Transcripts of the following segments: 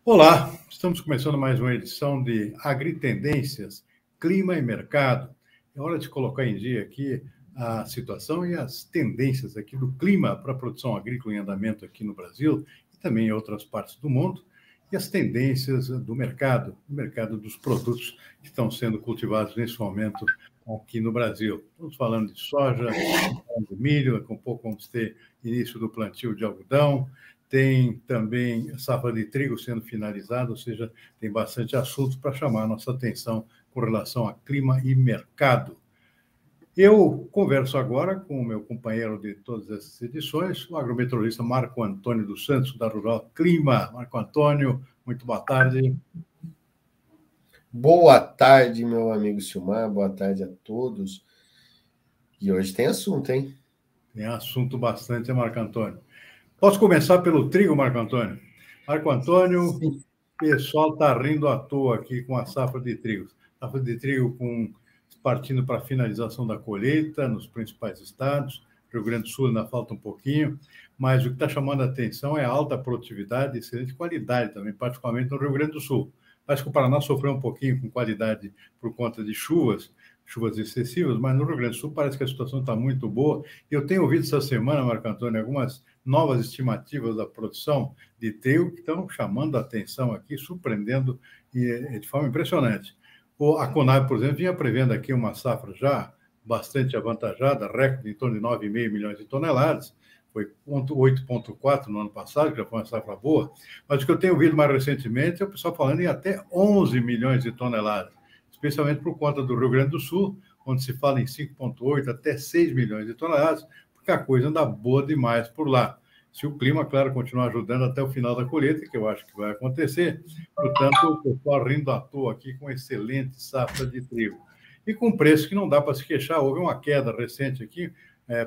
Olá, estamos começando mais uma edição de Agritendências, Clima e Mercado. É hora de colocar em dia aqui a situação e as tendências aqui do clima para a produção agrícola em andamento aqui no Brasil e também em outras partes do mundo, e as tendências do mercado dos produtos que estão sendo cultivados nesse momento aqui no Brasil. Estamos falando de soja, de milho, daqui a pouco vamos ter início do plantio de algodão, tem também a safra de trigo sendo finalizada, ou seja, tem bastante assunto para chamar a nossa atenção com relação a clima e mercado. Eu converso agora com o meu companheiro de todas essas edições, o agrometeorologista Marco Antônio dos Santos, da Rural Clima. Marco Antônio, muito boa tarde. Boa tarde, meu amigo Silmar, boa tarde a todos. E hoje tem assunto, hein? Tem assunto bastante, Marco Antônio. Posso começar pelo trigo, Marco Antônio? Marco Antônio, o pessoal está rindo à toa aqui com a safra de trigo. Safra de trigo partindo para a finalização da colheita nos principais estados. Rio Grande do Sul ainda falta um pouquinho, mas o que está chamando a atenção é a alta produtividade e excelente qualidade também, particularmente no Rio Grande do Sul. Acho que o Paraná sofreu um pouquinho com qualidade por conta de chuvas excessivas, mas no Rio Grande do Sul parece que a situação está muito boa. Eu tenho ouvido essa semana, Marco Antônio, algumas novas estimativas da produção de trigo que estão chamando a atenção aqui, surpreendendo de forma impressionante. A Conab, por exemplo, vinha prevendo aqui uma safra já bastante avantajada, recorde em torno de 9,5 milhões de toneladas, foi 8,4 no ano passado, que já foi uma safra boa, mas o que eu tenho ouvido mais recentemente é o pessoal falando em até 11 milhões de toneladas, especialmente por conta do Rio Grande do Sul, onde se fala em 5,8 até 6 milhões de toneladas, porque a coisa anda boa demais por lá. Se o clima, claro, continuar ajudando até o final da colheita, que eu acho que vai acontecer, portanto, o pessoal rindo à toa aqui com excelente safra de trigo. E com preço que não dá para se queixar, houve uma queda recente aqui,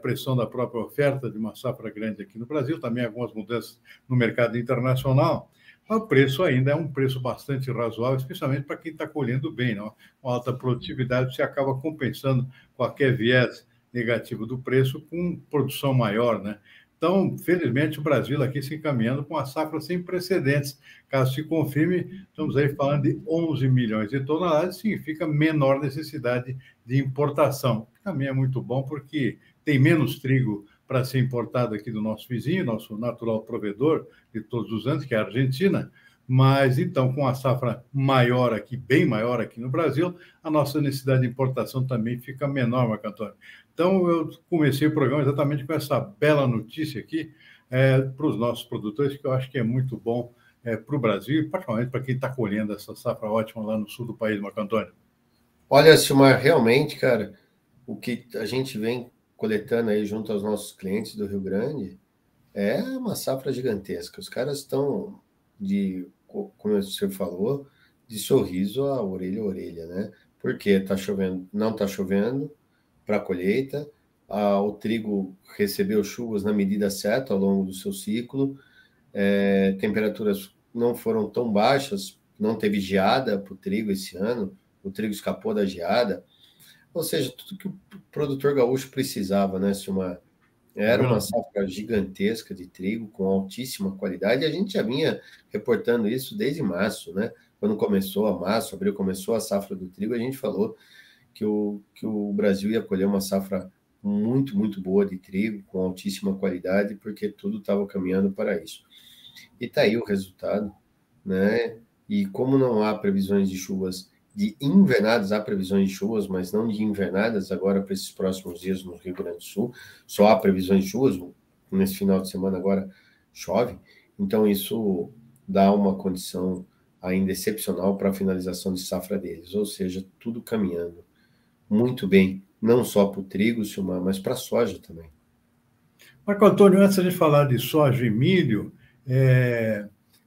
pressão da própria oferta de uma safra grande aqui no Brasil, também algumas mudanças no mercado internacional, mas o preço ainda é um preço bastante razoável, especialmente para quem está colhendo bem, não? Com alta produtividade, você acaba compensando qualquer viés negativo do preço com produção maior, né? Então, felizmente, o Brasil aqui se encaminhando com uma safra sem precedentes. Caso se confirme, estamos aí falando de 11 milhões de toneladas, significa menor necessidade de importação. Também é muito bom porque tem menos trigo para ser importado aqui do nosso vizinho, nosso natural provedor de todos os anos, que é a Argentina. Mas, então, com a safra maior aqui, bem maior aqui no Brasil, a nossa necessidade de importação também fica menor, Marco Antônio. Então, eu comecei o programa exatamente com essa bela notícia aqui para os nossos produtores, que eu acho que é muito bom para o Brasil, e particularmente para quem está colhendo essa safra ótima lá no sul do país, Marco Antônio. Olha, Silmar, realmente, cara, o que a gente vem coletando aí junto aos nossos clientes do Rio Grande é uma safra gigantesca. Os caras estão como você falou, de sorriso a orelha, né? Porque tá chovendo, não tá chovendo para a colheita, o trigo recebeu chuvas na medida certa ao longo do seu ciclo, temperaturas não foram tão baixas, não teve geada para o trigo esse ano, o trigo escapou da geada, ou seja, tudo que o produtor gaúcho precisava, né, Silmar? Era uma safra gigantesca de trigo com altíssima qualidade, e a gente já vinha reportando isso desde março, né? Quando começou abril começou a safra do trigo, a gente falou que o Brasil ia colher uma safra muito, muito boa de trigo, com altíssima qualidade, porque tudo estava caminhando para isso. E está aí o resultado, né? E como não há previsões de chuvas de invernadas, há previsões de chuvas, mas não de invernadas agora para esses próximos dias no Rio Grande do Sul, só há previsões de chuvas, nesse final de semana agora chove, então isso dá uma condição ainda excepcional para a finalização de safra deles, ou seja, tudo caminhando muito bem, não só para o trigo, Silmar, mas para a soja também. Marco Antônio, antes de falar de soja e milho,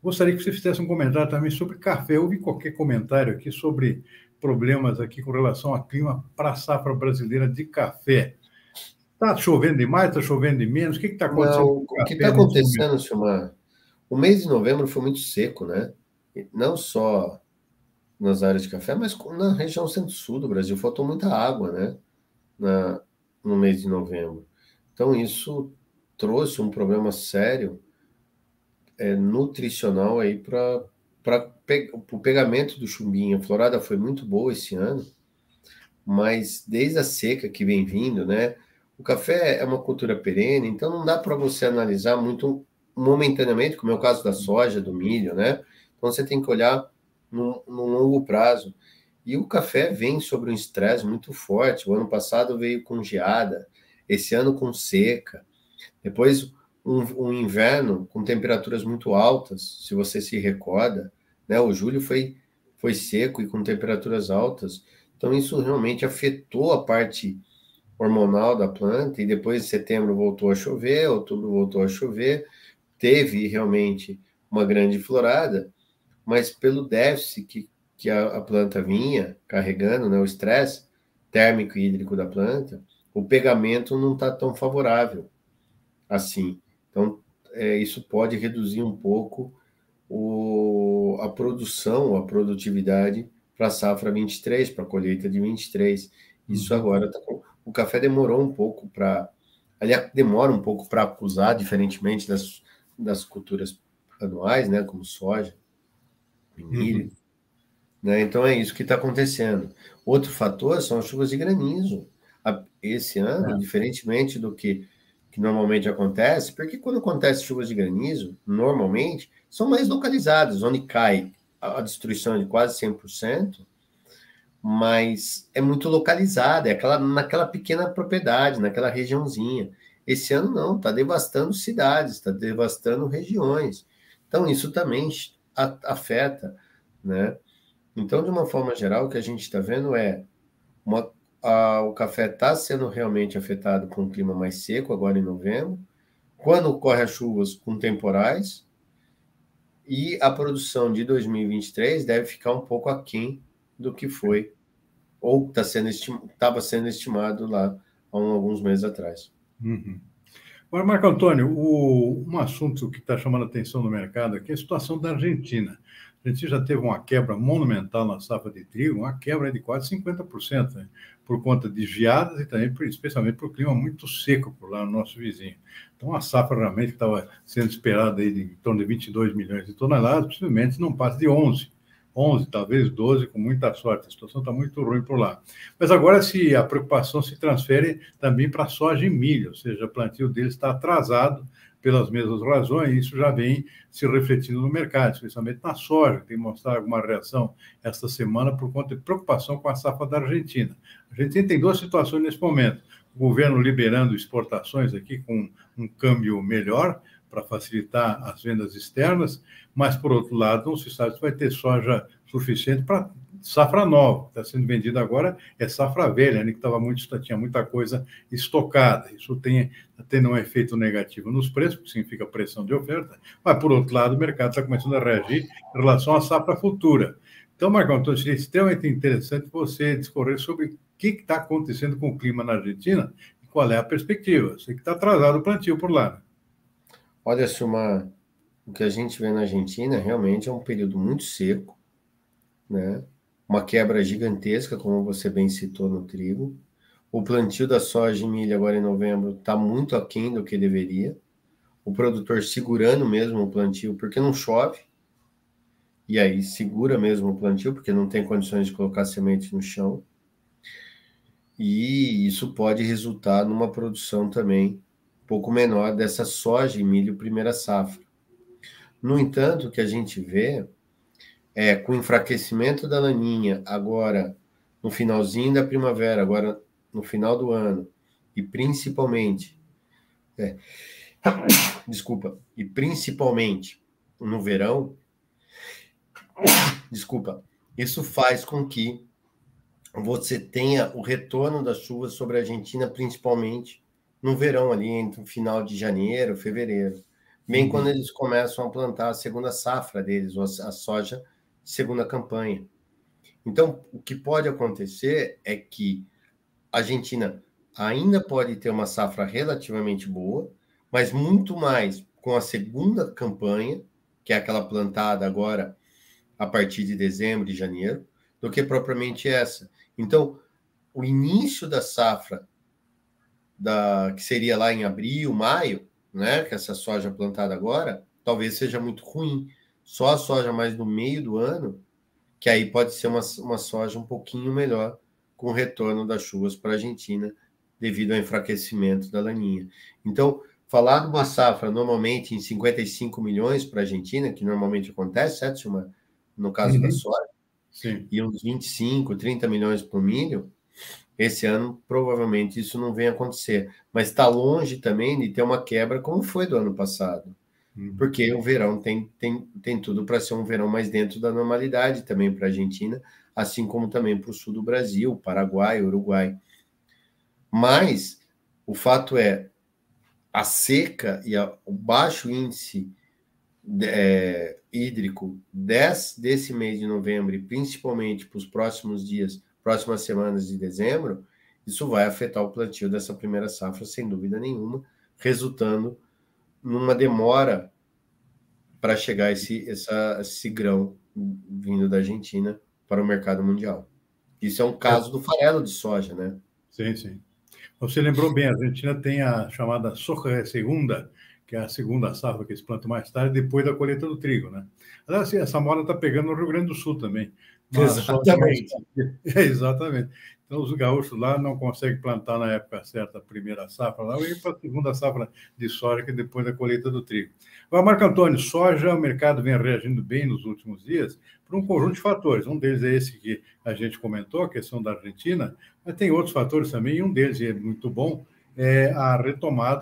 gostaria que você fizesse um comentário também sobre café. Houve qualquer comentário aqui sobre problemas aqui com relação ao clima para a safra brasileira de café. Está chovendo demais, está chovendo de menos? O que está acontecendo Não, com o o que está café nesse momento? acontecendo, Silmar, o mês de novembro foi muito seco, né? Não só nas áreas de café, mas na região centro-sul do Brasil. Faltou muita água, né? No mês de novembro. Então, isso trouxe um problema sério nutricional aí para o pegamento do chumbinho, a florada foi muito boa esse ano, mas desde a seca que vem vindo, né? O café é uma cultura perene, então não dá para você analisar muito momentaneamente, como é o caso da soja, do milho, né? Então você tem que olhar no longo prazo. E o café vem sobre um estresse muito forte. O ano passado veio com geada, esse ano com seca. Depois um inverno com temperaturas muito altas, se você se recorda, né? O julho foi seco e com temperaturas altas. Então isso realmente afetou a parte hormonal da planta, e depois de setembro voltou a chover, outubro voltou a chover, teve realmente uma grande florada, mas pelo déficit que a planta vinha carregando, né, o estresse térmico e hídrico da planta, o pegamento não está tão favorável assim. Então, isso pode reduzir um pouco a produção, a produtividade para a safra 23, para a colheita de 23. Isso agora o café demorou um pouco para... Aliás, demora um pouco para acusar, diferentemente das culturas anuais, né, como soja e milho. Né? Então é isso que está acontecendo. Outro fator são as chuvas de granizo. Esse ano, diferentemente do que normalmente acontece, porque quando acontece chuvas de granizo, normalmente são mais localizadas, onde cai a destruição de quase 100%, mas é muito localizada, naquela pequena propriedade, naquela regiãozinha. Esse ano não, está devastando cidades, está devastando regiões. Então isso também afeta, né? Então, de uma forma geral, o que a gente está vendo é o café está sendo realmente afetado com um clima mais seco agora em novembro, quando ocorre as chuvas com temporais, e a produção de 2023 deve ficar um pouco aquém do que foi, ou estava sendo estimado lá há alguns meses atrás. Agora, Marco Antônio, um assunto que está chamando a atenção no mercado aqui é a situação da Argentina. A Argentina já teve uma quebra monumental na safra de trigo, uma quebra de quase 50%, né, por conta de geadas e também, especialmente, por clima muito seco por lá no nosso vizinho. Então, a safra realmente estava sendo esperada aí de em torno de 22 milhões de toneladas, possivelmente não passa de 11, talvez 12, com muita sorte. A situação está muito ruim por lá. Mas agora a preocupação se transfere também para a soja e milho, ou seja, o plantio deles está atrasado pelas mesmas razões, e isso já vem se refletindo no mercado, especialmente na soja, que tem mostrado alguma reação esta semana por conta de preocupação com a safra da Argentina. A Argentina tem duas situações nesse momento: o governo liberando exportações aqui com um câmbio melhor, para facilitar as vendas externas, mas, por outro lado, não se sabe se vai ter soja suficiente para safra nova. Está sendo vendida agora é safra velha, né, que tinha muita coisa estocada. Isso está tendo um efeito negativo nos preços, que significa pressão de oferta, mas, por outro lado, o mercado está começando a reagir em relação à safra futura. Então, Marco Antônio, seria extremamente interessante você discorrer sobre o que está acontecendo com o clima na Argentina e qual é a perspectiva. Eu sei que está atrasado o plantio por lá. Olha, Silmar, o que a gente vê na Argentina realmente é um período muito seco, né? Uma quebra gigantesca, como você bem citou, no trigo. O plantio da soja e milho agora em novembro está muito aquém do que deveria. O produtor segurando mesmo o plantio, porque não chove, e aí segura mesmo o plantio, porque não tem condições de colocar semente no chão. E isso pode resultar numa produção também um pouco menor dessa soja e milho primeira safra. No entanto, o que a gente vê é, com o enfraquecimento da laninha agora no finalzinho da primavera, agora no final do ano, e principalmente no verão, isso faz com que você tenha o retorno das chuvas sobre a Argentina, principalmente no verão, ali entre o final de janeiro, fevereiro, bem quando eles começam a plantar a segunda safra deles, ou a soja de segunda campanha. Então, o que pode acontecer é que a Argentina ainda pode ter uma safra relativamente boa, mas muito mais com a segunda campanha, que é aquela plantada agora a partir de dezembro e janeiro, do que propriamente essa. Então, o início da safra, que seria lá em abril, maio, né, que essa soja plantada agora, talvez seja muito ruim, só a soja mais no meio do ano, que aí pode ser uma soja um pouquinho melhor, com o retorno das chuvas para a Argentina, devido ao enfraquecimento da laninha. Então, falar de uma safra normalmente em 55 milhões para a Argentina, que normalmente acontece, certo, Silmar? No caso da soja, Sim. e uns 25, 30 milhões para o milho, esse ano provavelmente isso não vem acontecer. Mas está longe também de ter uma quebra como foi do ano passado. Porque o verão tem tudo para ser um verão mais dentro da normalidade também para a Argentina, assim como também para o sul do Brasil, Paraguai, Uruguai. Mas o fato é, a seca e o baixo índice hídrico desse mês de novembro, e principalmente para os próximos dias, próximas semanas de dezembro, isso vai afetar o plantio dessa primeira safra, sem dúvida nenhuma, resultando numa demora para chegar esse grão vindo da Argentina para o mercado mundial. Isso é um caso do farelo de soja, né? Sim, sim. Você lembrou bem, a Argentina tem a chamada soja segunda, que é a segunda safra que eles plantam mais tarde, depois da colheita do trigo, né? Aliás, assim, essa moda está pegando no Rio Grande do Sul também. Exatamente. Exatamente. Então, os gaúchos lá não conseguem plantar na época certa a primeira safra lá, e para a segunda safra de soja, que é depois da colheita do trigo. Agora, Marco Antônio, soja, o mercado vem reagindo bem nos últimos dias por um conjunto de fatores. Um deles é esse que a gente comentou, a questão da Argentina, mas tem outros fatores também, e um deles é muito bom, é a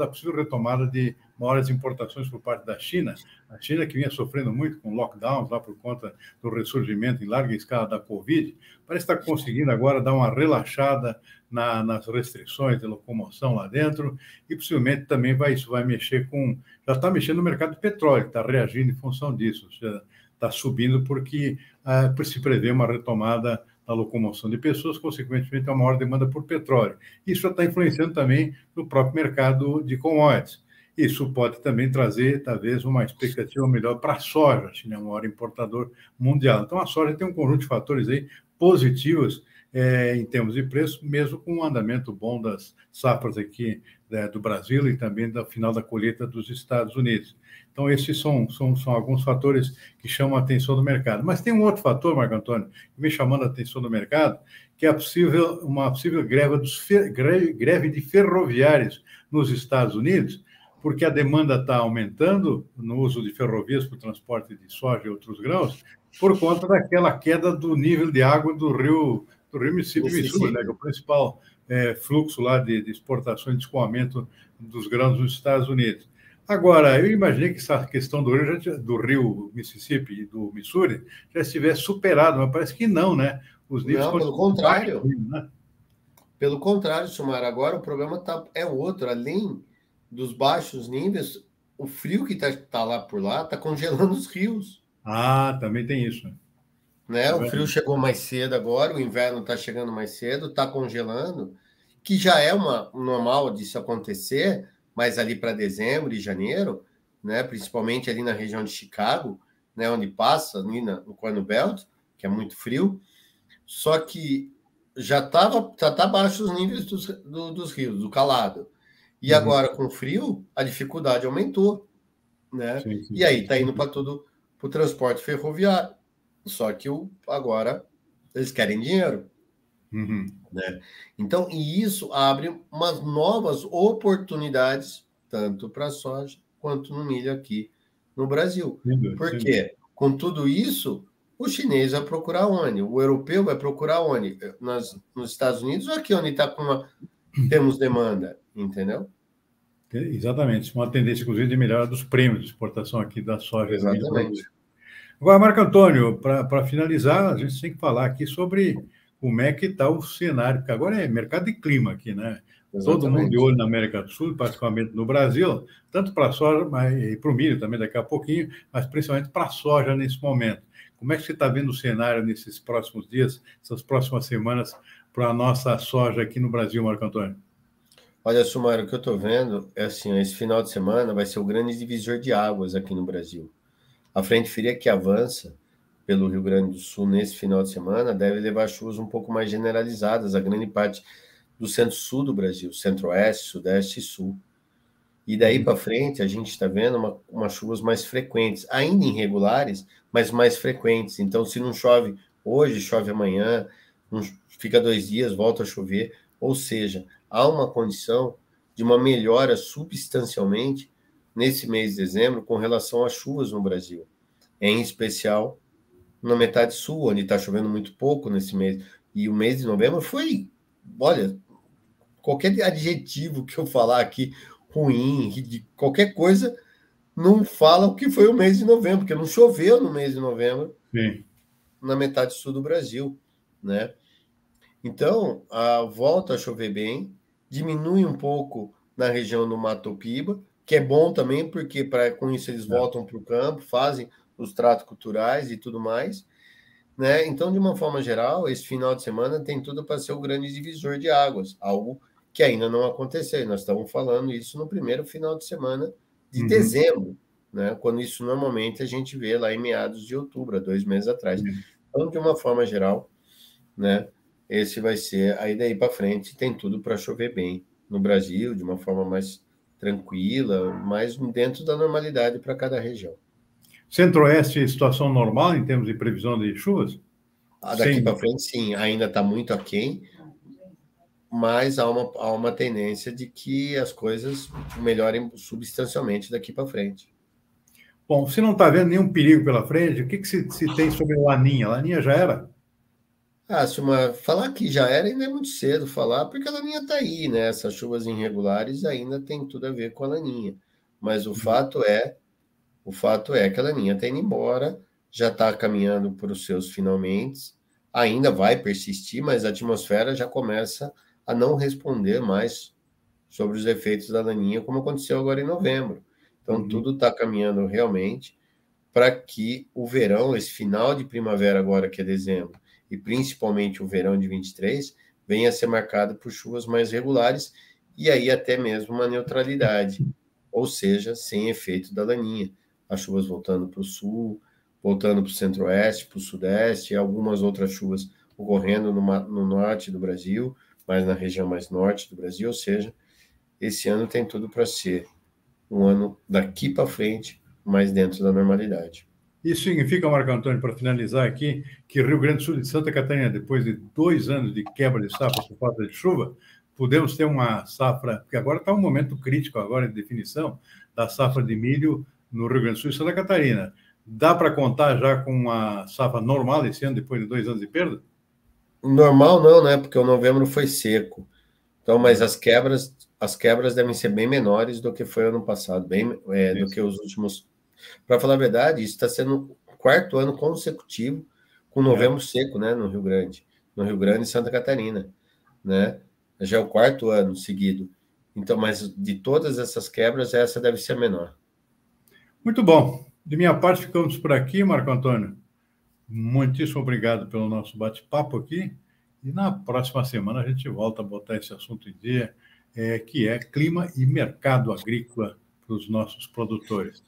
possível retomada de maiores importações por parte da China. A China, que vinha sofrendo muito com lockdowns lá por conta do ressurgimento em larga escala da Covid, parece estar conseguindo agora dar uma relaxada nas restrições de locomoção lá dentro, e possivelmente também isso vai mexer já está mexendo no mercado de petróleo, está reagindo em função disso, está subindo porque se prevê uma retomada da locomoção de pessoas, consequentemente, uma maior demanda por petróleo. Isso já está influenciando também no próprio mercado de commodities. Isso pode também trazer, talvez, uma expectativa melhor para a soja. A China é o maior importador mundial. Então, a soja tem um conjunto de fatores aí positivos em termos de preço, mesmo com um andamento bom das safras aqui do Brasil e também do final da colheita dos Estados Unidos. Então, esses são alguns fatores que chamam a atenção do mercado. Mas tem um outro fator, Marco Antônio, que vem chamando a atenção do mercado, que é uma possível greve de ferroviários nos Estados Unidos, porque a demanda está aumentando no uso de ferrovias para o transporte de soja e outros grãos, por conta daquela queda do nível de água do rio Mississippi, né, que é o principal fluxo lá de exportação e de escoamento dos grãos nos Estados Unidos. Agora, eu imaginei que essa questão do rio Mississippi e do Missouri já estivesse superado, mas parece que não, né? Os níveis não, pelo contrário. Baixos, né? Pelo contrário, Sumar, agora o problema é outro. Além dos baixos níveis, o frio que está lá por lá está congelando os rios. Ah, também tem isso. Né? O frio chegou mais cedo agora, o inverno está chegando mais cedo, está congelando, que já é normal disso acontecer, mas ali para dezembro e janeiro, né? Principalmente ali na região de Chicago, né? Onde passa, ali no Corn Belt, que é muito frio, só que já tá abaixo os níveis dos rios, do calado. E agora, com frio, a dificuldade aumentou, né? Sim. E aí está indo para o transporte ferroviário. Só que agora eles querem dinheiro. Né? Então, e isso abre umas novas oportunidades, tanto para a soja quanto no milho aqui no Brasil. Por quê? Com tudo isso, o chinês vai procurar onde? O europeu vai procurar onde? Nos Estados Unidos ou aqui onde temos demanda, entendeu? Exatamente. Uma tendência, inclusive, de melhora dos prêmios de exportação aqui da soja. Exatamente. Agora, Marco Antônio, para finalizar, a gente tem que falar aqui sobre como é que está o cenário, porque agora é mercado de clima aqui, né? Exatamente. Todo mundo de olho na América do Sul, particularmente no Brasil, tanto para a soja, e para o milho também daqui a pouquinho, mas principalmente para a soja nesse momento. Como é que você está vendo o cenário nesses próximos dias, essas próximas semanas, para a nossa soja aqui no Brasil, Marco Antônio? Olha, Sumário, o que eu estou vendo é assim, esse final de semana vai ser o grande divisor de águas aqui no Brasil. A frente fria que avança pelo Rio Grande do Sul nesse final de semana deve levar chuvas um pouco mais generalizadas a grande parte do centro-sul do Brasil, centro-oeste, sudeste e sul. E daí para frente, a gente está vendo umas chuvas mais frequentes, ainda irregulares, mas mais frequentes. Então, se não chove hoje, chove amanhã, fica 2 dias, volta a chover. Ou seja, há uma condição de uma melhora substancialmente nesse mês de dezembro com relação às chuvas no Brasil, em especial na metade sul, onde está chovendo muito pouco nesse mês. E o mês de novembro foi, olha, qualquer adjetivo que eu falar aqui, ruim, de qualquer coisa, não fala o que foi o mês de novembro, porque não choveu no mês de novembro. Sim. Na metade sul do Brasil, né? Então, volta a chover bem, diminui um pouco na região do Mato Piba, que é bom também, porque com isso eles voltam para o campo, fazem os tratos culturais e tudo mais, né? Então, de uma forma geral, esse final de semana tem tudo para ser o grande divisor de águas, algo que ainda não aconteceu. E nós estamos falando isso no primeiro final de semana de dezembro, né? Quando isso normalmente a gente vê lá em meados de outubro, há 2 meses atrás. Então, de uma forma geral, né? Esse vai ser, aí daí para frente, tem tudo para chover bem no Brasil, de uma forma mais tranquila, mais dentro da normalidade para cada região. Centro-Oeste, situação normal em termos de previsão de chuvas? Daqui para frente, sim, ainda está muito aquém, mas há uma tendência de que as coisas melhorem substancialmente daqui para frente. Bom, se não está vendo nenhum perigo pela frente, o que se tem sobre a Laninha? A Laninha já era? Falar que já era ainda é muito cedo falar, porque a Laninha está aí, né? Essas chuvas irregulares ainda tem tudo a ver com a Laninha. Mas o fato é que a Laninha está indo embora, já está caminhando para os seus finalmente, ainda vai persistir, mas a atmosfera já começa a não responder mais sobre os efeitos da Laninha, como aconteceu agora em novembro. Então, tudo está caminhando realmente para que o verão, esse final de primavera agora, que é dezembro, e principalmente o verão de 23, venha a ser marcado por chuvas mais regulares e aí até mesmo uma neutralidade, ou seja, sem efeito da Laninha. As chuvas voltando para o sul, voltando para o centro-oeste, para o sudeste, e algumas outras chuvas ocorrendo no norte do Brasil, mas na região mais norte do Brasil, ou seja, esse ano tem tudo para ser um ano daqui para frente, mais dentro da normalidade. Isso significa, Marco Antônio, para finalizar aqui, que Rio Grande do Sul e Santa Catarina, depois de 2 anos de quebra de safra por falta de chuva, podemos ter uma safra, porque agora está um momento crítico, agora de definição, da safra de milho no Rio Grande do Sul e Santa Catarina. Dá para contar já com uma safra normal esse ano, depois de 2 anos de perda? Normal não, né? Porque o novembro foi seco. Então, mas as quebras devem ser bem menores do que foi ano passado, do que os últimos. Para falar a verdade, isso está sendo o 4º ano consecutivo com novembro seco, né? No Rio Grande e Santa Catarina, né? Já é o 4º ano seguido. Então, mas de todas essas quebras, essa deve ser a menor. Muito bom. De minha parte, ficamos por aqui, Marco Antônio. Muitíssimo obrigado pelo nosso bate-papo aqui. E na próxima semana a gente volta a botar esse assunto em dia, que é clima e mercado agrícola para os nossos produtores.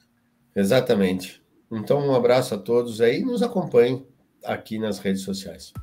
Exatamente. Então, um abraço a todos aí e nos acompanhem aqui nas redes sociais.